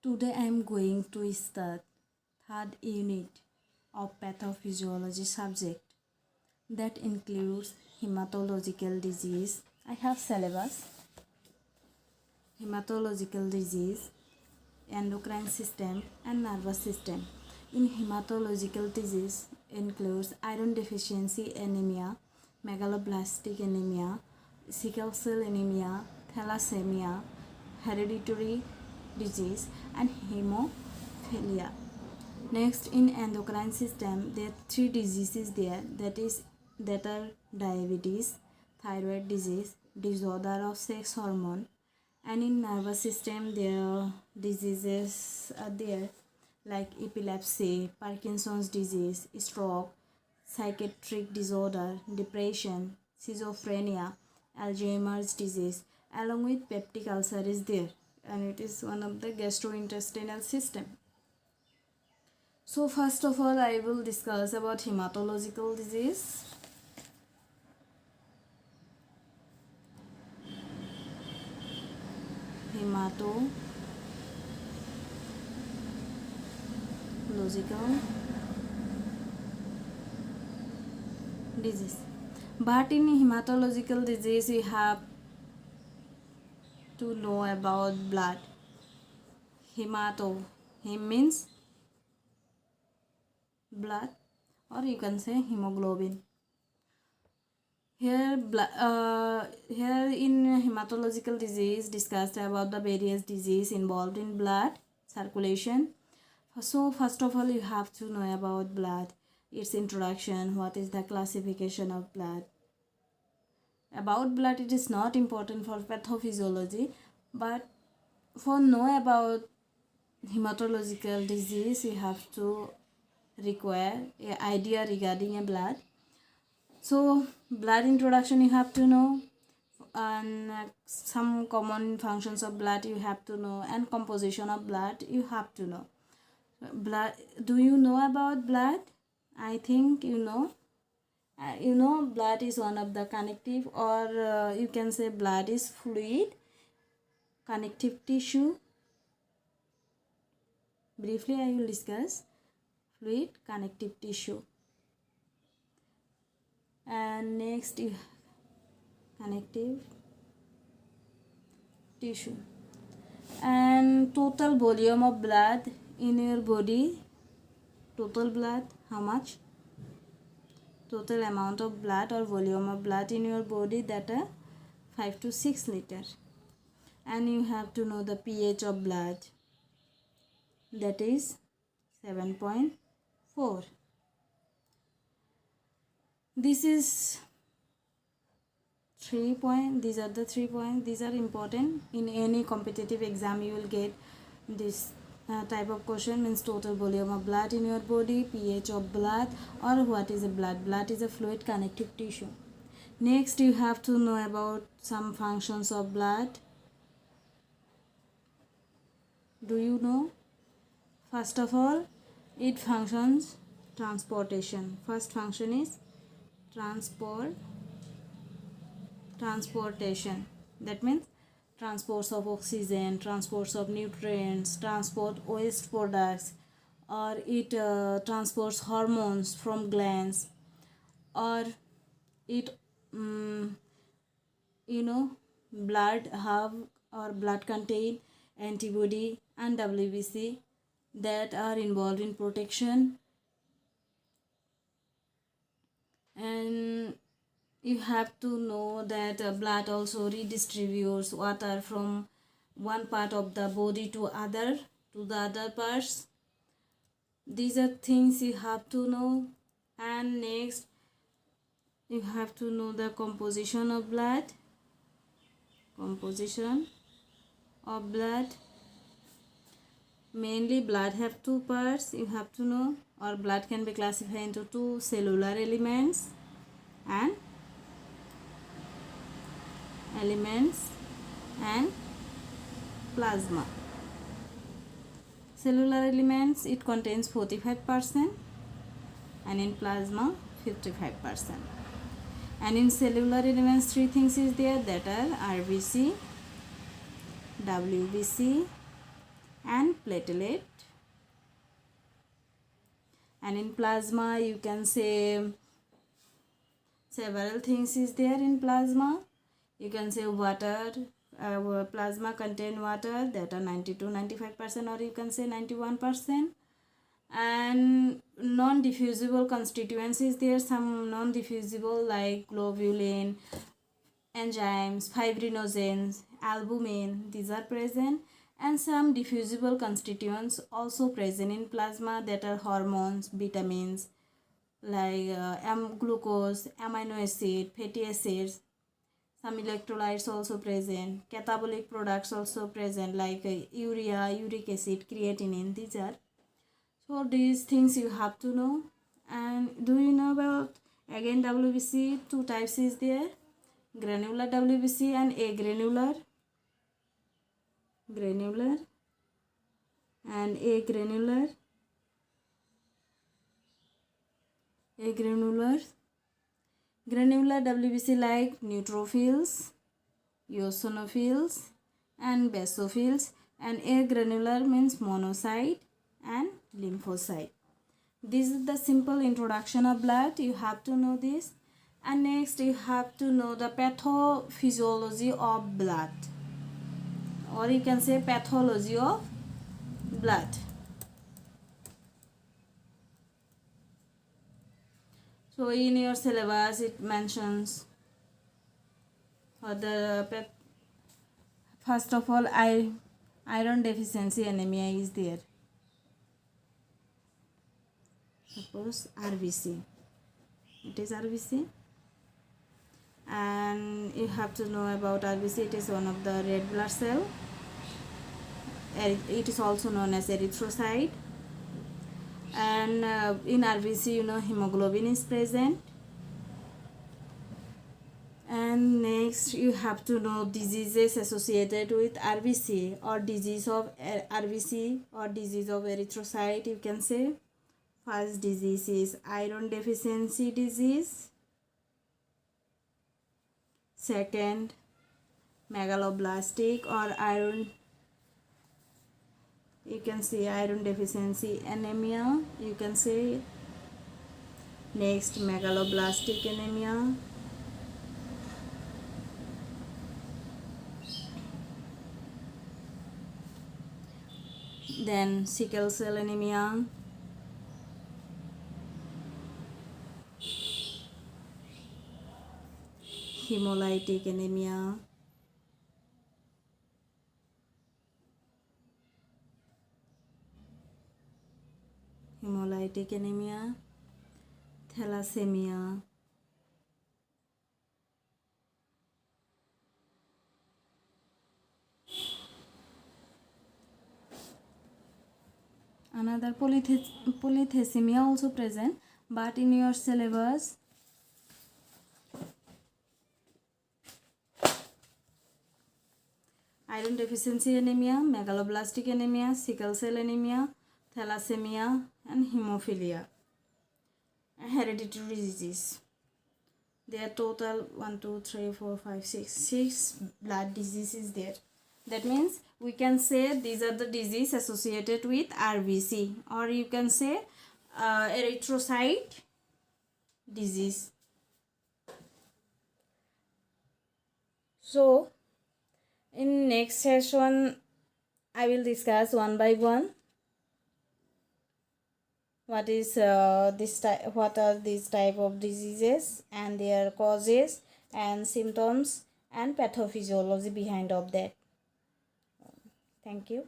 Today I am going to start third unit of pathophysiology subject that includes hematological disease. I have syllabus: hematological disease, endocrine system and nervous system. In hematological disease includes iron deficiency anemia, megaloblastic anemia, sickle cell anemia, thalassemia, hereditary disease and hemophilia. Next, in endocrine system there are three diseases there, that are diabetes, thyroid disease, disorder of sex hormone. And in nervous system there are diseases are there like epilepsy, Parkinson's disease, stroke, psychiatric disorder, depression, schizophrenia, Alzheimer's disease, along with peptic ulcer is there, and it is one of the gastrointestinal system. So first of all I will discuss about hematological disease. Hematological disease. But in hematological disease we have to know about blood. Hem means blood, or you can say hemoglobin. Here in hematological disease discussed about the various disease involved in blood circulation. So first of all you have to know about blood, its introduction, what is the classification of blood. About blood it is not important for pathophysiology, but for know about hematological disease you have to require an idea regarding a blood. So blood introduction you have to know, and some common functions of blood you have to know, and composition of blood you have to know. Blood, do you know about blood? I think you know. Blood is one of the connective, or you can say blood is fluid connective tissue. Briefly I will discuss fluid connective tissue. And next connective tissue. And total volume of blood in your body, total blood, how much? Total amount of blood or volume of blood in your body, that are 5 to 6 liters. And you have to know the pH of blood, that is 7.4. This is 3 points. These are the 3 points. These are important. In any competitive exam you will get this type of question, means total volume of blood in your body, pH of blood, or what is a blood. Blood is a fluid connective tissue. Next you have to know about some functions of blood. Do you know? First of all, it functions transportation. First function is transportation. That means transports of oxygen, transports of nutrients, transport waste products, or it transports hormones from glands, or it blood have or blood contain antibody and WBC that are involved in protection. And you have to know that blood also redistributes water from one part of the body to the other parts. These are things you have to know. And next you have to know the composition of blood. Mainly blood have two parts, you have to know, or blood can be classified into two: cellular elements and plasma. Cellular elements, it contains 45%, and in plasma 55%. And in cellular elements 3 things is there, that are RBC, WBC and platelet. And in plasma you can say several things is there in plasma. You can say water, plasma contain water that are 90-95%, or you can say 91%. And non-diffusible constituents is there, some non-diffusible like globulin, enzymes, fibrinogens, albumin, these are present. And some diffusible constituents also present in plasma, that are hormones, vitamins like glucose, amino acid, fatty acids. Some electrolytes also present, catabolic products also present like urea, uric acid, creatinine, these are. So these things you have to know. And do you know about, again, WBC? Two types is there, granular WBC and agranular. Granular and agranular. Agranular. Granular WBC like neutrophils, eosinophils and basophils, and agranular means monocyte and lymphocyte. This is the simple introduction of blood. You have to know this. And next you have to know the pathophysiology of blood, or you can say pathology of blood. So in your syllabus it mentions first of all iron deficiency anemia is there. Suppose RBC, it is RBC, and you have to know about RBC. It is one of the red blood cell. It is also known as erythrocyte. And in RBC, you know, hemoglobin is present. And next you have to know diseases associated with RBC, or disease of RBC, or disease of erythrocyte, you can say. First disease is iron deficiency disease. Second, megaloblastic or iron, you can say iron deficiency anemia, you can say. Next, megaloblastic anemia. Then sickle cell anemia. Hemolytic anemia. Hemolytic anemia. Thalassemia. Another polythalassemia also present, but in your syllabus iron deficiency anemia, megaloblastic anemia, sickle cell anemia, thalassemia and hemophilia. Hereditary disease. There are total 6 blood diseases there. That means we can say these are the disease associated with RBC, or you can say erythrocyte disease. So in next session I will discuss one by one what are these type of diseases and their causes and symptoms and pathophysiology behind of that. Thank you.